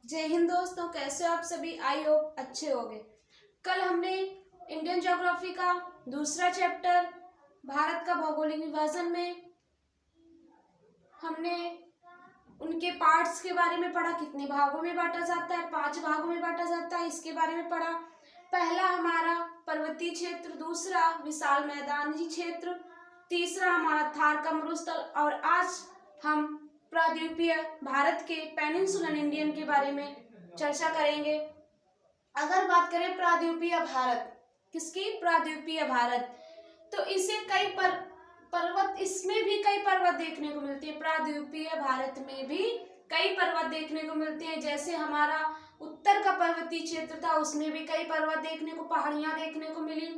जय हिंद दोस्तों, कैसे हो आप सभी। आई होप अच्छे होंगे। कल हमने इंडियन ज्योग्राफी का दूसरा चैप्टर भारत का भौगोलिक विभाजन में हमने उनके पार्ट्स के बारे में पढ़ा। कितने भागों में बांटा जाता है, 5 भागों में बांटा जाता है, इसके बारे में पढ़ा। पहला हमारा पर्वतीय क्षेत्र, दूसरा विशाल मैदानी क्षेत्र, तीसरा हमारा थार का मरुस्थल और आज हम प्रायद्वीपीय भारत के पेनिनसुलर इंडियन के बारे में चर्चा करेंगे। अगर बात करें प्रायद्वीपीय भारत, किसकी? प्रायद्वीपीय भारत, तो इसे कई पर्वत, इसमें भी कई पर्वत देखने को मिलती है। प्रायद्वीपीय भारत में भी कई पर्वत देखने को मिलते हैं। जैसे हमारा उत्तर का पर्वतीय क्षेत्र था, उसमें भी कई पर्वत देखने को, पहाड़ियां देखने को मिली।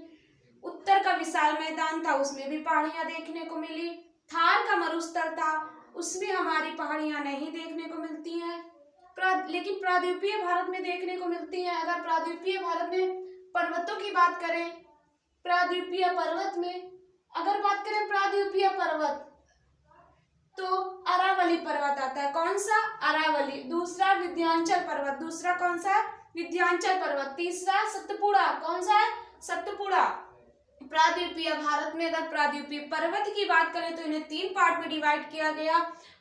उत्तर का विशाल मैदान था, उसमें भी पहाड़ियां देखने को मिली। थार का मरुस्थल था, उसमें हमारी पहाड़ियां नहीं देखने को मिलती हैं, लेकिन प्रायद्वीपीय भारत में देखने को मिलती हैं। अगर प्रायद्वीपीय भारत में पर्वतों की बात करें, प्रायद्वीपीय पर्वत में अगर बात करें प्रायद्वीपीय पर्वत, तो अरावली पर्वत आता है। कौन सा? अरावली। दूसरा विंध्याचल पर्वत, दूसरा कौन सा? विंध्याचल पर्वत। तीसरा सतपुड़ा, कौन सा है? सतपुड़ा। प्रायद्वीपीय भारत में अगर प्रायद्वीपीय पर्वत की बात करें तो इन्हें 3 पार्ट में डिवाइड किया गया।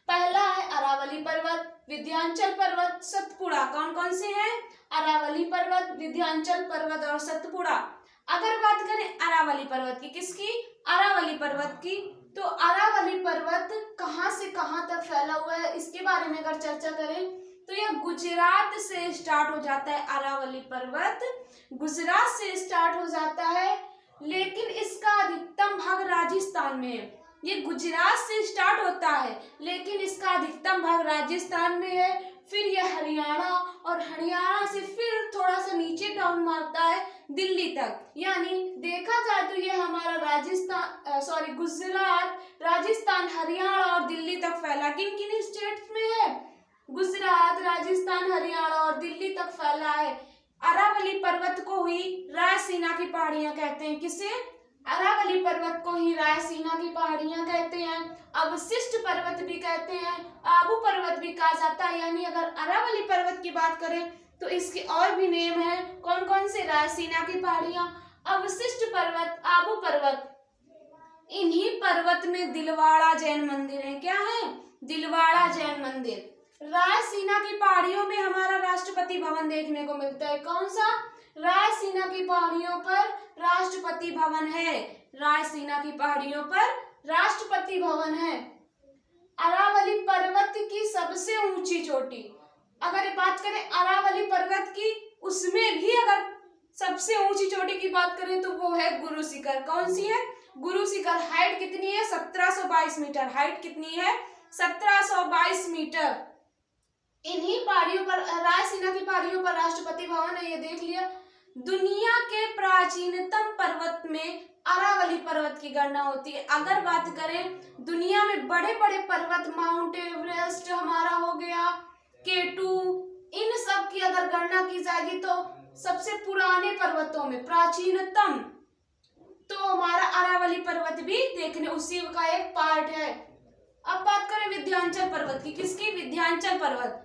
पहला है अरावली पर्वत, विंध्याचल पर्वत, सतपुड़ा। कौन कौन से हैं? अरावली पर्वत, विंध्याचल पर्वत और सतपुड़ा। अगर बात करें अरावली पर्वत की, किसकी? अरावली पर्वत की, तो अरावली पर्वत कहां से कहां तक फैला हुआ है, इसके बारे में अगर चर्चा करें तो यह गुजरात से स्टार्ट हो जाता है। अरावली पर्वत गुजरात से स्टार्ट हो जाता है, लेकिन इसका अधिकतम भाग राजस्थान में है। ये गुजरात से स्टार्ट होता है, लेकिन इसका अधिकतम भाग राजस्थान में है। फिर यह हरियाणा और हरियाणा से फिर थोड़ा सा नीचे डाउन मारता है दिल्ली तक। यानी देखा जाए तो ये हमारा गुजरात, राजस्थान, हरियाणा और दिल्ली तक फैला। किन किन स्टेट्स में है? गुजरात, राजस्थान, हरियाणा और दिल्ली तक फैला है। अरावली पर्वत को ही रायसीना की पहाड़ियां कहते हैं। किसे? अरावली पर्वत को ही रायसीना की पहाड़ियां कहते हैं। अवशिष्ट पर्वत भी कहते हैं, आबू पर्वत भी कहा जाता है। यानी अगर अरावली पर्वत की बात करें तो इसके और भी नेम है। कौन कौन से? रायसीना की पहाड़ियां, अवशिष्ट पर्वत, आबू पर्वत। इन्हीं पर्वत में दिलवाड़ा जैन मंदिर है। क्या है? दिलवाड़ा जैन मंदिर। रायसीना की पहाड़ियों में हमारा राष्ट्रपति भवन देखने को मिलता है। कौन सा? रायसीना की पहाड़ियों पर राष्ट्रपति भवन है। रायसीना की पहाड़ियों पर राष्ट्रपति भवन है। अरावली पर्वत की सबसे ऊंची चोटी, अगर बात करें अरावली पर्वत की, उसमें भी अगर सबसे ऊंची चोटी की बात करें तो वो है गुरु शिखर। कौन सी है? गुरु शिखर। हाइट कितनी है? 1722 मीटर। हाइट कितनी है? 1722 मीटर। इन्हीं पहाड़ियों पर, रायसीना की पहाड़ियों पर राष्ट्रपति भवन है, ये देख लिया। दुनिया के प्राचीनतम पर्वत में अरावली पर्वत की गणना होती है। अगर बात करें दुनिया में बड़े बड़े पर्वत, माउंट एवरेस्ट हमारा हो गया, K2, इन सब की अगर गणना की जाएगी तो सबसे पुराने पर्वतों में प्राचीनतम तो हमारा अरावली पर्वत भी देखने उसी का एक पार्ट है। अब बात करें विंध्याचल पर्वत की, किसकी? विंध्याचल पर्वत।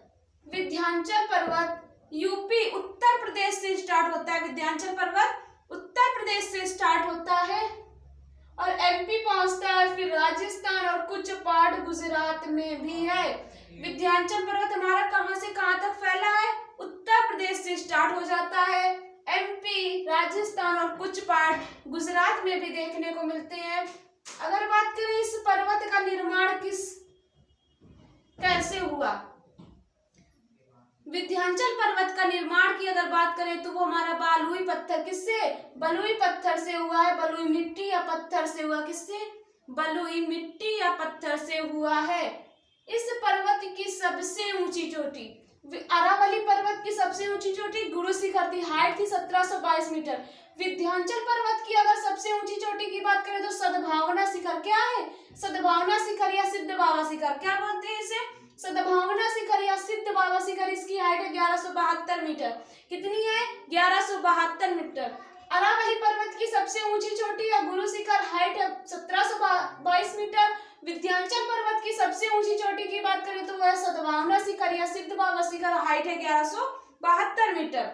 विंध्याचल पर्वत यूपी, उत्तर प्रदेश से स्टार्ट होता है। विंध्याचल पर्वत उत्तर प्रदेश से स्टार्ट होता है और MP पहुंचता है, फिर राजस्थान और कुछ पार्ट गुजरात में भी है। विंध्याचल पर्वत हमारा कहां से कहां तक फैला है? उत्तर प्रदेश से स्टार्ट हो जाता है, MP, राजस्थान और कुछ पार्ट गुजरात में भी देखने को मिलते हैं। अगर बात करें इस पर्वत का निर्माण कैसे हुआ, विंध्याचल पर्वत का निर्माण की अगर बात करें तो वो हमारा बलुई पत्थर, किससे? बलुई पत्थर से हुआ है। बलुई मिट्टी या पत्थर से हुआ। किससे? बलुई मिट्टी या पत्थर से हुआ है। इस पर्वत की सबसे ऊंची चोटी, अरावली पर्वत की सबसे ऊंची चोटी गुरु शिखर थी। हाइट थी 1722 मीटर। विंध्याचल पर्वत की अगर सबसे ऊंची चोटी की बात करें तो सद्भावना शिखर। क्या है? सद्भावना शिखर या सिद्ध बाबा शिखर, क्या बोलते हैं इसे? सद्भावना शिखर या सिद्ध बाबा शिखर। इसकी हाइट है 1172 मीटर। कितनी है? 1172 मीटर। अरावली पर्वत की सबसे ऊंची चोटी या गुरु शिखर, हाइट है 1722 मीटर। विंध्याचल पर्वत की सबसे ऊंची चोटी की बात करें तो वह सद्भावना शिखर या सिद्धबाबा शिखर, हाइट है 1172 मीटर।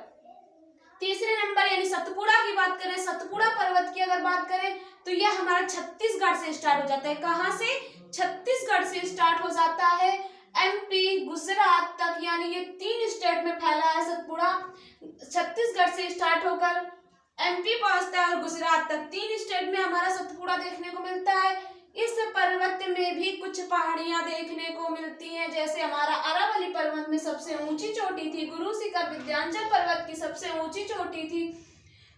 तीसरे नंबर यानी सतपुड़ा की बात करें, सतपुड़ा पर्वत की अगर बात करें तो यह हमारा छत्तीसगढ़ से स्टार्ट हो जाता है। कहां से? छत्तीसगढ़ से स्टार्ट हो जाता है, एमपी गुजरात तक, यानी ये 3 स्टेट में फैला है सतपुड़ा। छत्तीसगढ़ से स्टार्ट होकर एमपी पहुंचता है और गुजरात तक, 3 स्टेट में हमारा सतपुड़ा देखने को मिलता है। इस पर्वत में भी कुछ पहाड़ियां देखने को मिलती हैं, जैसे हमारा अरावली पर्वत में सबसे ऊंची चोटी थी गुरु शिखर, विंध्याचल पर्वत की सबसे ऊंची चोटी थी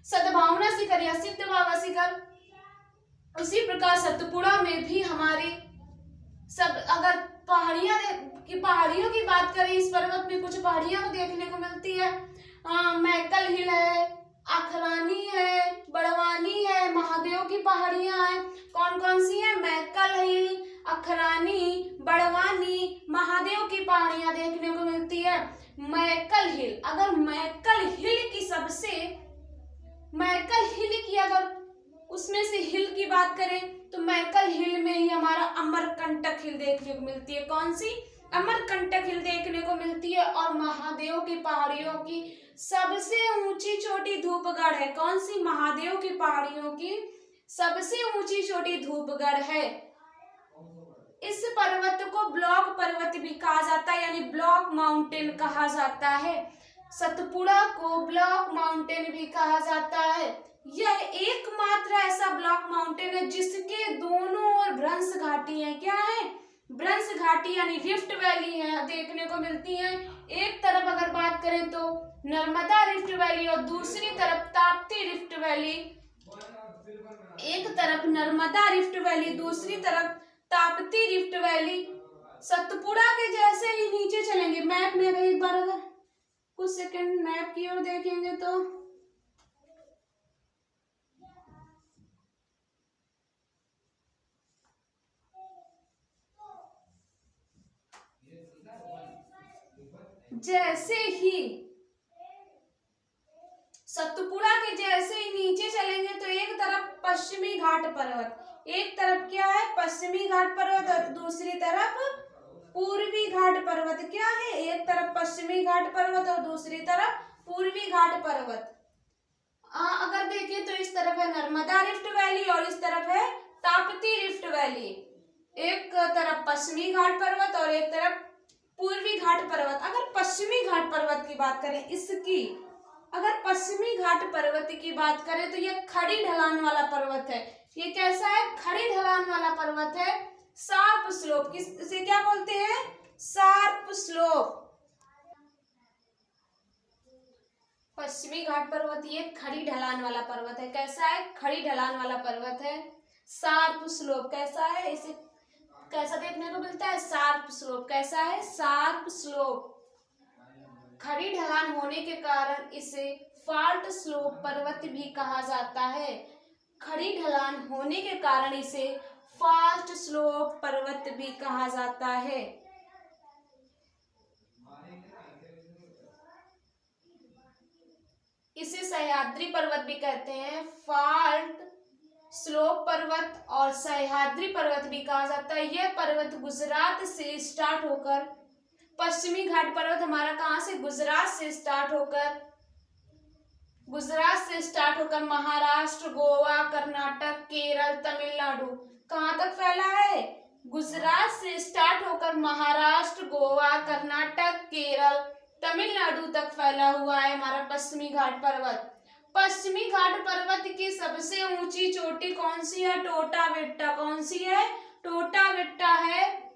सद्भावना शिखर या सिद्ध बाबा शिखर। उसी प्रकार सतपुड़ा में भी हमारे सब अगर पहाड़ियों की बात करें, इस पर्वत में कुछ पहाड़ियां देखने को मिलती है। मैकल हिल है, अखरानी है, बड़वानी है, महादेव की पहाड़ियां हैं। कौन कौन सी है? मैकल हिल, अखरानी, बड़वानी, महादेव की पहाड़ियां देखने को मिलती है। मैकल हिल, अगर मैकल हिल की अगर उसमें से हिल की बात करें तो मैकल हिल में ही हमारा अमरकंटक हिल देखने को मिलती है। कौन सी? अमरकंटक हिल देखने को मिलती है। और महादेव की पहाड़ियों की सबसे ऊंची चोटी धूपगढ़ है। कौन सी? महादेव की पहाड़ियों की सबसे ऊंची चोटी धूपगढ़ है। इस पर्वत को ब्लॉक पर्वत भी कहा जाता है, यानी ब्लॉक माउंटेन कहा जाता है। सतपुड़ा को ब्लॉक माउंटेन भी कहा जाता है। यह एकमात्र ऐसा ब्लॉक माउंटेन है जिसके दोनों ओर भ्रंश घाटी है। क्या है? भ्रंश घाटी यानी रिफ्ट वैली है देखने को मिलती है। एक तरफ अगर बात करें तो नर्मदा रिफ्ट वैली और दूसरी तरफ ताप्ती रिफ्ट वैली। एक तरफ नर्मदा रिफ्ट वैली, दूसरी तरफ ताप्ती रिफ्ट वैली। सतपुड़ा के जैसे ही नीचे चलेंगे, मैप में एक बार अगर कुछ सेकंड मैप की ओर देखेंगे तो जैसे ही सतपुड़ा के जैसे ही नीचे चलेंगे तो एक तरफ पश्चिमी घाट पर्वत, एक तरफ क्या है? पश्चिमी घाट पर्वत और दूसरी तरफ पूर्वी घाट पर्वत। क्या है? एक तरफ पश्चिमी घाट पर्वत और दूसरी तरफ पूर्वी घाट पर्वत। अगर देखें तो इस तरफ है नर्मदा रिफ्ट वैली और इस तरफ है ताप्ती रिफ्ट वैली। एक तरफ पश्चिमी घाट पर्वत और एक तरफ पूर्वी घाट पर्वत। अगर पश्चिमी घाट पर्वत की बात करें, इसकी अगर पश्चिमी घाट पर्वत की बात करें तो यह खड़ी ढलान वाला पर्वत है। ये कैसा है? खड़ी ढलान वाला पर्वत है। शार्प स्लोप, किसे क्या बोलते हैं? Sharp slope. पश्चिमी घाट पर्वत ये खड़ी ढलान वाला पर्वत है। कैसा है? खड़ी ढलान वाला पर्वत है। शार्प स्लोप कैसा है? इसे कैसा देखने को मिलता है? Sharp slope. कैसा है? Sharp slope. खड़ी ढलान होने के कारण इसे फाल्ट स्लोप पर्वत भी कहा जाता है। खड़ी ढलान होने के कारण इसे फाल्ट स्लोप पर्वत भी कहा जाता है। इसे सह्याद्री पर्वत भी कहते हैं। फाल्ट स्लोप पर्वत और सह्याद्री पर्वत भी कहा जाता है। यह पर्वत गुजरात से स्टार्ट होकर पश्चिमी घाट पर्वत हमारा कहां से? गुजरात से स्टार्ट होकर महाराष्ट्र, गोवा, कर्नाटक, केरल, तमिलनाडु कहां तक फैला है? गुजरात से स्टार्ट होकर महाराष्ट्र, गोवा, कर्नाटक, केरल, तमिलनाडु तक फैला हुआ है हमारा पश्चिमी घाट पर्वत। पश्चिमी घाट पर्वत की सबसे ऊंची चोटी कौन सी है? टोटा बेट्टा। कौन सी है? टोटा बेट्टा है।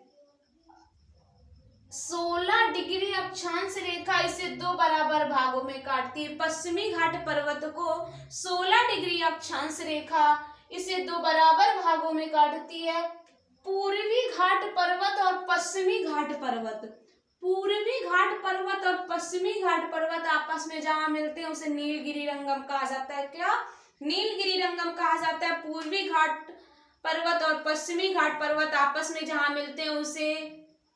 16 डिग्री अक्षांश रेखा इसे 2 बराबर भागों में काटती है। पश्चिमी घाट पर्वत को 16 डिग्री अक्षांश रेखा इसे 2 बराबर भागों में काटती है। पूर्वी घाट पर्वत और पश्चिमी घाट पर्वत, पूर्वी घाट पर्वत और पश्चिमी घाट पर्वत आपस में जहां मिलते हैं उसे नीलगिरी रंगम कहा जाता है। क्या? नीलगिरी रंगम कहा जाता है। पूर्वी घाट पर्वत और पश्चिमी घाट पर्वत आपस में जहां मिलते हैं उसे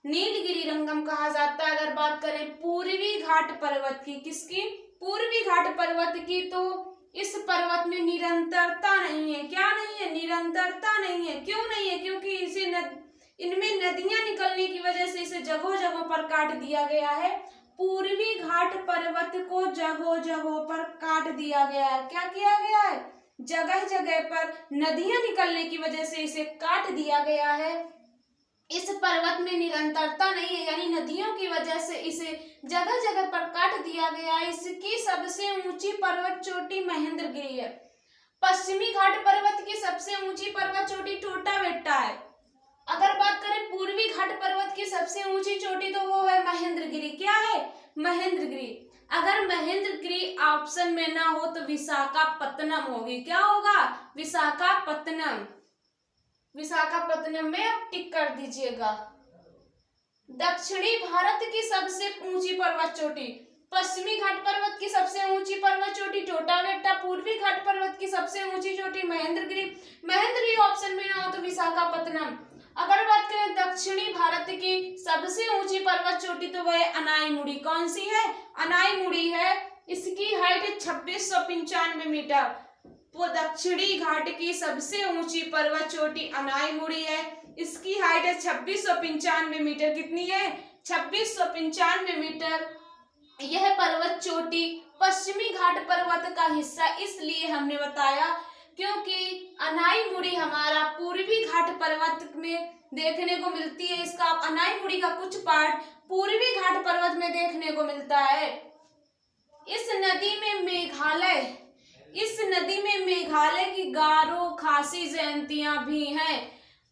नीलगिरी रंगम कहा जाता है। अगर बात करें पूर्वी घाट पर्वत की, किसकी? पूर्वी घाट पर्वत की, तो इस पर्वत में निरंतरता नहीं है। क्या नहीं है? निरंतरता नहीं है। क्यों नहीं है? क्योंकि इसे इनमें नदियां निकलने की वजह से इसे जगह जगह पर काट दिया गया है। पूर्वी घाट पर्वत को जगह जगह पर काट दिया गया है। क्या किया गया है? जगह जगह पर नदियां निकलने की वजह से इसे काट दिया गया है। इस पर्वत में निरंतरता नहीं है, यानी नदियों की वजह से इसे जगह जगह पर काट दिया गया है। इसकी सबसे ऊंची पर्वत चोटी महेंद्रगिरी है। पश्चिमी घाट पर्वत की सबसे ऊंची पर्वत चोटी टोटा बेट्टा है। अगर बात करें पूर्वी घाट पर्वत की सबसे ऊंची चोटी तो वो है महेंद्रगिरी। क्या है? महेंद्रगिरी। अगर महेंद्रगिरी ऑप्शन में ना हो तो विशाखापत्तनम होगी। क्या होगा? विशाखापत्तनम। विशाखापत्तनम में आप टिक कर दीजिएगा। दक्षिणी भारत की सबसे ऊंची पर्वत चोटी, पश्चिमी घाट पर्वत की सबसे ऊंची पर्वत चोटी टोटा बेट्टा, पूर्वी घाट पर्वत की सबसे ऊंची चोटी महेंद्रगिरी। महेंद्रगिरी ऑप्शन में ना हो तो विशाखापत्तनम। अगर बात करें दक्षिणी भारत की सबसे ऊंची पर्वत चोटी तो वह अनाईमुड़ी। कौन सी है? अनाईमुड़ी है। इसकी हाइट है 2695 मीटर। वो दक्षिणी घाट की सबसे ऊंची पर्वत चोटी अनाईमुड़ी है। इसकी हाइट है 2695 मीटर। कितनी है? 2695 मीटर। यह पर्वत चोटी पश्चिमी घाट पर्वत का हिस्सा इसलिए हमने बताया क्योंकि अनाईमुड़ी हमारा पूर्वी घाट पर्वत में देखने को मिलती है। इसका अनाईमुड़ी का कुछ पार्ट पूर्वी घाट पर्वत में देखने को मिलता है। इस नदी में मेघालय की गारो खासी जयंतियां भी हैं।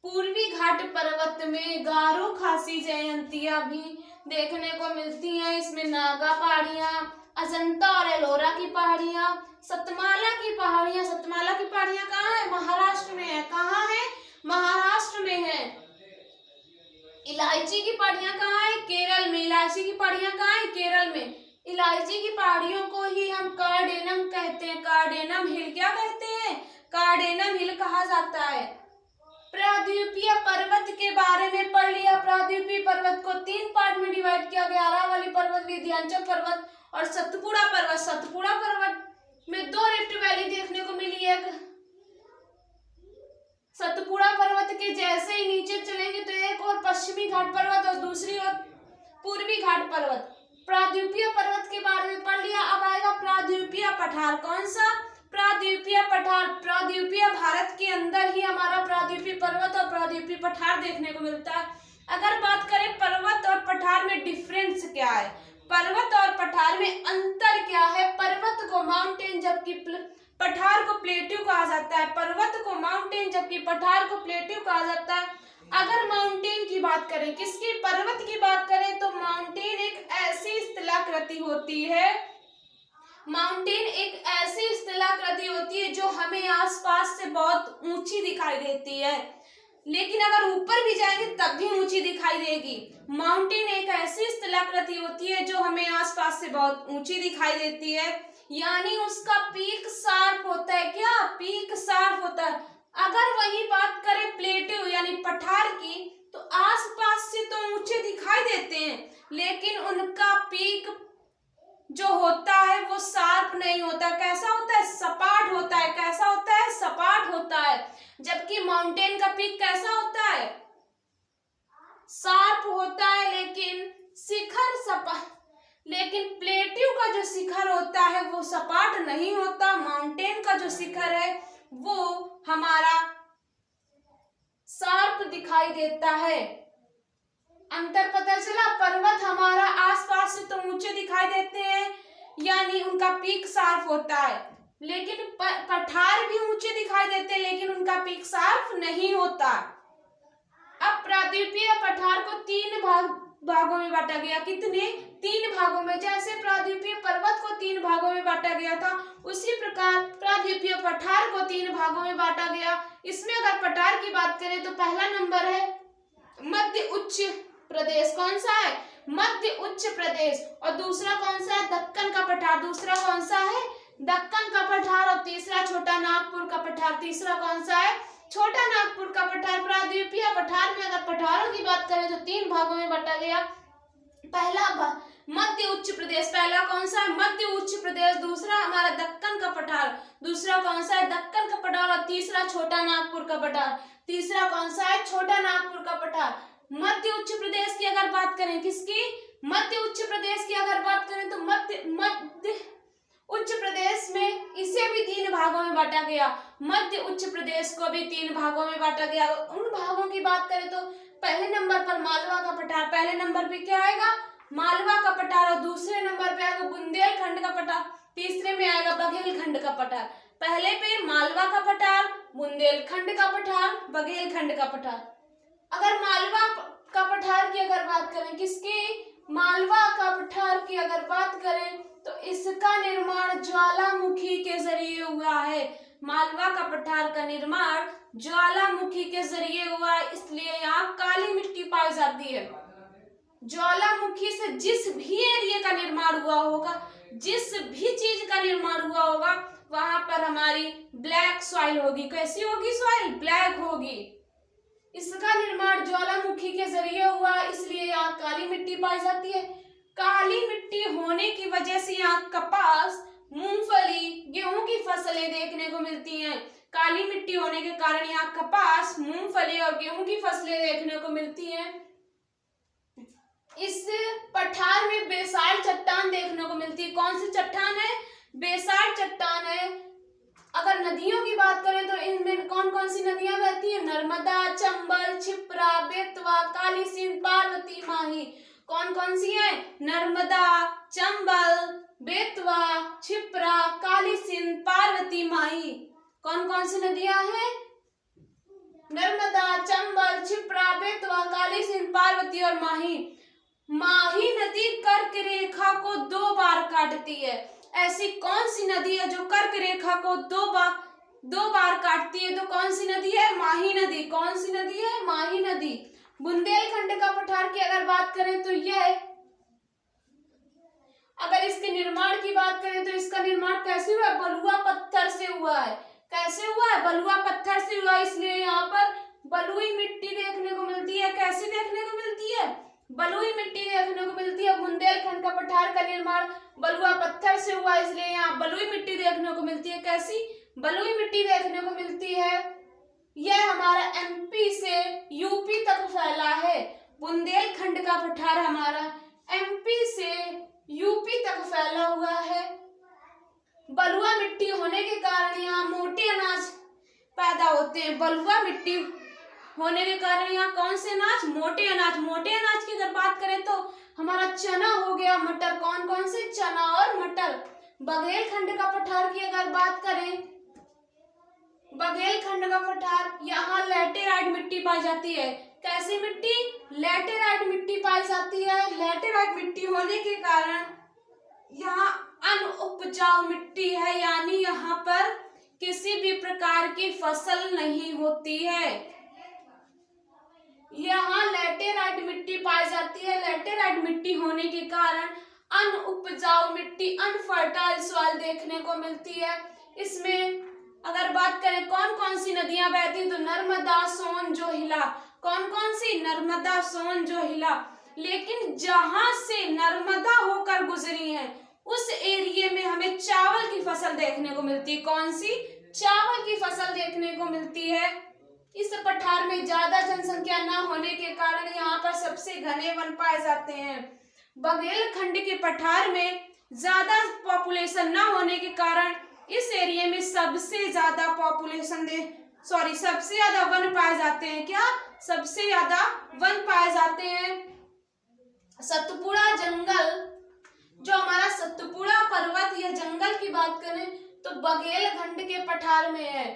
पूर्वी घाट पर्वत में गारो खासी जयंतियां भी देखने को मिलती हैं। इसमें नागा पहाड़ियां, अजंता और एलोरा की पहाड़ियां, सतमाला की पहाड़ियां। सतमाला की पहाड़ियां कहाँ है? महाराष्ट्र में है। कहाँ है? महाराष्ट्र में है। इलायची की पहाड़ियां कहाँ है? केरल में। इलायची की पहाड़ियां कहाँ है? केरल में। इलायची की पहाड़ियों को ही हम कार्डेनम कहते हैं। कार्डेनम हिल क्या कहते हैं? कार्डेनम हिल कहा जाता है। प्रायद्वीपीय पर्वत के बारे में पढ़ लिया। प्रायद्वीपीय पर्वत को 3 पार्ट में डिवाइड किया गया। अरावली पर्वत, विंध्याचल पर्वत और सतपुड़ा पर्वत। सतपुड़ा पर्वत में 2 रिफ्ट वैली देखने को मिली है। सतपुड़ा पर्वत के जैसे ही नीचे चलेंगे तो एक और पश्चिमी घाट पर्वत और दूसरी ओर पूर्वी घाट पर्वत। प्रायद्वीपीय पर्वत के बारे में पढ़ लिया। अब आएगा प्रायद्वीपीय पठार। कौन सा? प्रायद्वीपीय पठार। प्रायद्वीपीय भारत के अंदर ही हमारा प्रायद्वीपीय पर्वत और प्रायद्वीपीय पठार देखने को मिलता है। अगर बात करें पर्वत और पठार में डिफरेंस क्या है, पर्वत और पठार में अंतर क्या है? पर्वत को माउंटेन जबकि पठार को प्लेट्यू कहा जाता है। पर्वत को माउंटेन जबकि पठार को प्लेट्यू कहा जाता है। अगर माउंटेन की बात करें, किसकी? पर्वत की बात करें तो माउंटेन एक ऐसी स्थलाकृति होती है, माउंटेन एक ऐसी स्थलाकृति होती है जो हमें आसपास से बहुत ऊंची दिखाई देती है, लेकिन अगर ऊपर भी जाएंगे तब भी ऊंची दिखाई देगी। माउंटेन एक ऐसी स्थलाकृति होती है जो हमें आसपास से बहुत ऊंची दिखाई देती है, यानी उसका पीक शार्प होता है। क्या? पीक शार्प होता है। अगर वही बात करें प्लेट्यू यानी पठार की तो आसपास से तो ऊंचे दिखाई देते हैं, लेकिन उनका पीक जो होता है वो शार्प नहीं होता। कैसा होता है? सपाट होता है। कैसा होता है? सपाट होता है। जबकि माउंटेन का पीक कैसा होता है? शार्प होता है, लेकिन शिखर सपाट। लेकिन प्लेट्यू का जो शिखर होता है वो सपाट नहीं होता। माउंटेन का जो शिखर है वो हमारा शार्प दिखाई देता है। अंतर पता चला? पर्वत हमारा आसपास से तो ऊंचे दिखाई देते हैं, यानी उनका पीक शार्प होता है, लेकिन पठार भी ऊंचे दिखाई देते हैं, लेकिन उनका पीक शार्प नहीं होता। अब प्रायद्वीपीय पठार को 3 भागों में बांटा गया। कितने? 3 भागों में। जैसे प्रायद्वीपीय पर्वत को 3 भागों में बांटा गया था, उसी प्रकार प्रायद्वीपीय पठार को 3 भागों में बांटा गया। इसमें अगर पठार की बात करें तो पहला नंबर है मध्य उच्च प्रदेश। कौन सा है? मध्य उच्च प्रदेश। और दूसरा कौन सा है? दक्कन का पठार। दूसरा कौन सा है? दक्कन का पठार। और तीसरा छोटा नागपुर का पठार। तीसरा कौन सा है? छोटा नागपुर का पठार। प्रायद्वीपीय पठार में अगर पठारों की बात करें तो 3 भागों में बांटा गया। पहला मध्य उच्च प्रदेश। पहला कौन सा है? मध्य उच्च प्रदेश। दूसरा हमारा दक्कन का पठार। दूसरा कौन सा है? दक्कन का पठार। और तीसरा छोटा नागपुर का पठार। तीसरा कौन सा है, छोटा नागपुर का पठार। मध्य उच्च प्रदेश की अगर बात करें, किसकी, मध्य उच्च प्रदेश की अगर बात करें तो मध्य उच्च प्रदेश में इसे भी 3 भागों में बांटा गया। मध्य उच्च प्रदेश को भी 3 भागों में बांटा गया। उन भागों की बात करें तो पहले नंबर पर मालवा का पठार, पहले नंबर पे क्या आएगा, मालवा का पठार, और दूसरे नंबर पे आएगा बुंदेलखंड का पठार, तीसरे में आएगा बघेलखंड का पठार। पहले पे मालवा का पठार, बुंदेलखंड का पठार, बघेलखंड का पठार। अगर मालवा का पठार की अगर बात करें, किसकी, मालवा का पठार की अगर बात करें तो इसका निर्माण ज्वालामुखी के जरिए हुआ है। मालवा का पठार का निर्माण ज्वालामुखी के जरिए हुआ है, इसलिए यहाँ काली मिट्टी पाई जाती है। ज्वालामुखी से जिस भी एरिया का निर्माण हुआ होगा, जिस भी चीज का निर्माण हुआ होगा, वहां पर हमारी ब्लैक सॉइल होगी। कैसी होगी सॉइल, ब्लैक होगी। इसका निर्माण ज्वालामुखी के जरिए हुआ, इसलिए यहाँ काली मिट्टी पाई जाती है। काली मिट्टी होने की वजह से यहाँ कपास, मूंगफली, गेहूं की फसलें देखने को मिलती हैं। काली मिट्टी होने के कारण यहाँ कपास, मूंगफली और गेहूं की फसलें देखने को मिलती हैं। इस पठार में बेसाल्ट चट्टान देखने को मिलती है। कौन सी चट्टान है, बेसाल्ट चट्टान है। अगर नदियों की बात करें तो इनमें कौन कौन सी नदियां बहती है, नर्मदा, चंबल, क्षिप्रा, बेतवा, काली सिंध, पार्वती, माही। कौन कौन सी है, नर्मदा, चंबल, बेतवा, क्षिप्रा, काली सिंध, पार्वती, माही। कौन कौन सी नदियां हैं, नर्मदा, चंबल, क्षिप्रा, बेतवा, काली सिंध, पार्वती और माही। माही नदी कर्क रेखा को 2 बार काटती है। ऐसी कौन सी नदी है जो कर्क रेखा को 2 बार काटती है, तो कौन सी नदी है, माही नदी। कौन सी नदी है, माही नदी। बुंदेलखंड का पठार की अगर बात करें तो यह, अगर इसके निर्माण की बात करें तो इसका निर्माण कैसे हुआ, बलुआ पत्थर से हुआ है। कैसे हुआ है, बलुआ पत्थर से हुआ, इसलिए यहाँ पर बलुई मिट्टी देखने को मिलती है। कैसी देखने को मिलती है, बलुई मिट्टी देखने को मिलती है। बुंदेलखंड का पठार का निर्माण बलुआ पत्थर से हुआ, इसलिए यहाँ बलुई मिट्टी देखने को मिलती है। कैसी, बलुई मिट्टी देखने को मिलती है। यह हमारा एमपी से यूपी तक फैला है। बुंदेलखंड का पठार हमारा एमपी से यूपी तक फैला हुआ है। बलुआ मिट्टी होने के कारण यहाँ मोटे अनाज पैदा होते हैं। बलुआ मिट्टी होने के कारण यहाँ कौन से अनाज, मोटे अनाज। मोटे अनाज की अगर बात करें तो हमारा चना हो गया, मटर। कौन कौन से, चना और मटर। बघेलखंड का पठार की अगर बात करें, बघेलखंड का पठार, यहाँ लैटेराइट मिट्टी पाई जाती है। कैसी मिट्टी, लैटेराइट मिट्टी पाई जाती है। लैटेराइट मिट्टी होने के कारण यहाँ अनउपजाऊ मिट्टी है, यानी यहाँ पर किसी भी प्रकार की फसल नहीं होती है। यहाँ लैटेराइट मिट्टी पाई जाती है। लैटेराइट मिट्टी होने के कारण अनउपजाऊ मिट्टी, अनफर्टाइल सॉइल देखने को मिलती है। इसमें अगर बात करें कौन कौन सी नदियां बहती हैं तो नर्मदा, सोन, जोहिला। कौन कौन सी, नर्मदा, सोन, जोहिला। लेकिन जहां से नर्मदा होकर गुजरी है उस एरिया में हमें चावल की फसल देखने को मिलती है। कौन सी, चावल की फसल देखने को मिलती है। इस पठार में ज्यादा जनसंख्या न होने के कारण यहाँ पर सबसे घने वन पाए जाते हैं। बघेलखंड के पठार में ज्यादा पॉपुलेशन न होने के कारण इस एरिया में सबसे ज्यादा सबसे ज्यादा वन पाए जाते हैं। क्या, सबसे ज्यादा वन पाए जाते हैं। सतपुड़ा जंगल, जो हमारा सतपुड़ा पर्वत या जंगल की बात करें तो बघेलखंड के पठार में है।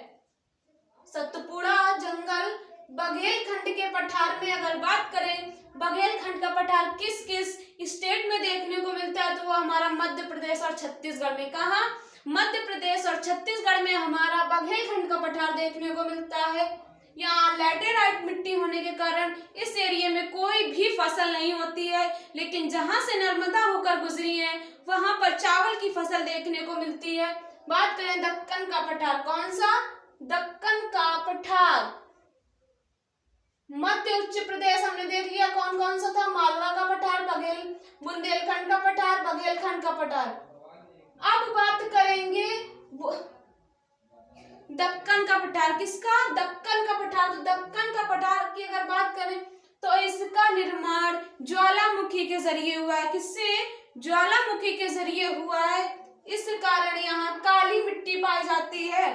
सतपुड़ा जंगल बघेलखंड के पठार में अगर बात करें, बघेलखंड का पठार किस किस स्टेट में देखने को मिलता है तो वो हमारा मध्य प्रदेश और छत्तीसगढ़ में। कहा, मध्य प्रदेश और छत्तीसगढ़ में हमारा बघेलखंड का पठार देखने को मिलता है। यहाँ लैटेराइट मिट्टी होने के कारण इस एरिया में कोई भी फसल नहीं होती है, लेकिन जहां से नर्मदा होकर गुजरी है वहां पर चावल की फसल देखने को मिलती है। बात करें दक्कन का पठार, कौन सा, दक्कन का पठार। मध्य उच्च प्रदेश हमने देख लिया, कौन कौन सा था, मालवा का पठार, बुंदेलखंड का पठार, बघेलखंड का पठार। अब बात करेंगे दक्कन का पठार, किसका? दक्कन का पठार। तो दक्कन का पठार की अगर बात करें तो इसका निर्माण ज्वालामुखी के जरिए हुआ है। किससे? ज्वालामुखी के जरिए हुआ है। इस कारण यहाँ काली मिट्टी पाई जाती है।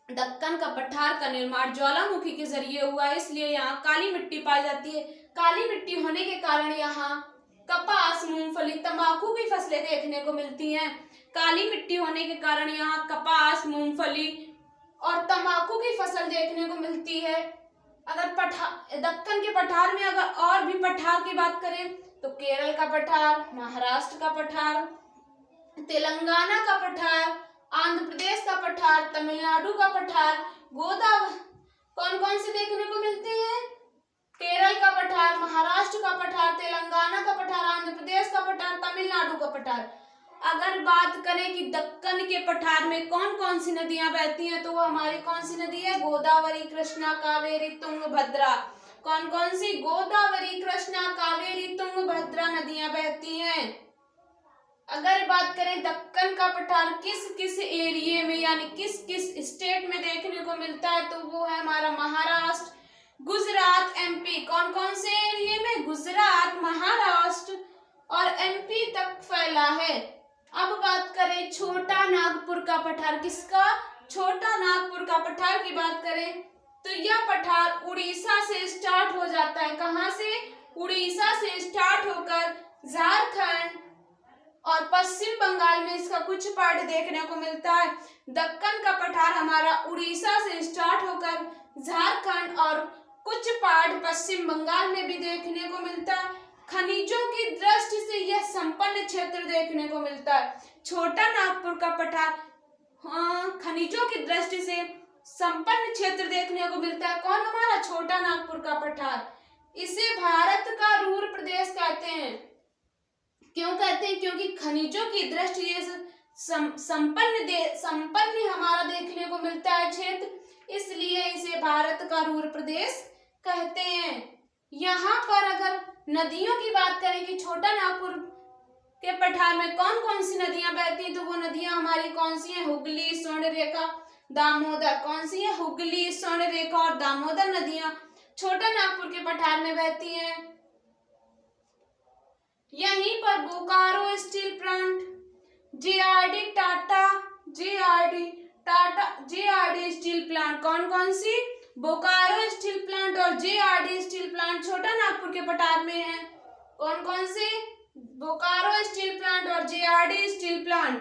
दक्कन का पठार का निर्माण ज्वालामुखी के जरिए हुआ है, इसलिए यहाँ काली मिट्टी पाई जाती है। काली मिट्टी होने के कारण यहाँ कपास, मूंगफली, तंबाकू की फसलें देखने को मिलती हैं। काली मिट्टी होने के कारण यहाँ कपास, मूंगफली और तंबाकू की फसल देखने को मिलती है। अगर दक्कन के पठार में अगर और भी पठार की बात करें तो केरल का पठार, महाराष्ट्र का पठार, तेलंगाना का पठार, आंध्र प्रदेश का पठार, तमिलनाडु का पठार, गोदावरी, कौन कौन से देखने को मिलते हैं? केरल का पठार, महाराष्ट्र का पठार, तेलंगाना का पठार, आंध्र प्रदेश का पठार, तमिलनाडु का पठार। अगर बात करें कि दक्कन के पठार में कौन कौन सी नदियां बहती हैं तो वो हमारी कौन सी नदी है? गोदावरी, कृष्णा, कावेरी, तुंगभद्रा। कौन कौन सी? गोदावरी, कृष्णा, कावेरी, तुंगभद्रा नदियां बहती हैं। अगर बात करें दक्कन का पठार किस किस एरिया में यानी किस किस स्टेट में देखने को मिलता है तो वो है हमारा महाराष्ट्र, गुजरात, एमपी। कौन कौन से एरिया में? गुजरात, महाराष्ट्र और एमपी तक फैला है। अब बात करें छोटा नागपुर का पठार, किसका? छोटा नागपुर का पठार की बात करें तो यह पठार उड़ीसा से स्टार्ट हो जाता है। कहां से? उड़ीसा से स्टार्ट होकर झारखंड और पश्चिम बंगाल में इसका कुछ पार्ट देखने को मिलता है। दक्कन का पठार हमारा उड़ीसा से स्टार्ट होकर झारखंड और कुछ पार्ट पश्चिम बंगाल में भी देखने को मिलता है। खनिजों की दृष्टि से यह संपन्न क्षेत्र देखने को मिलता है। छोटा नागपुर का पठार खनिजों की दृष्टि से संपन्न क्षेत्र देखने को मिलता है। कौन? हमारा छोटा नागपुर का पठार। इसे भारत का रूर प्रदेश कहते हैं। क्यों कहते हैं? क्योंकि खनिजों की दृष्टि से संपन्न हमारा देखने को मिलता है क्षेत्र, इसलिए इसे भारत का रूर प्रदेश कहते हैं। यहाँ पर अगर नदियों की बात करें कि छोटा नागपुर के पठार में कौन कौन सी नदियां बहती हैं तो वो नदियां हमारी कौन सी हैं? हुगली, स्वर्णरेखा, दामोदर। कौन सी है? हुगली, स्वर्णरेखा और दामोदर नदियां छोटा नागपुर के पठार में बहती हैं। यहीं पर Bokaro steel plant, JRD steel plant, कौन कौन सी? बोकारो स्टील प्लांट और जेआरडी स्टील प्लांट छोटा नागपुर के पठार में है। कौन कौन से? बोकारो स्टील प्लांट और जेआरडी स्टील प्लांट।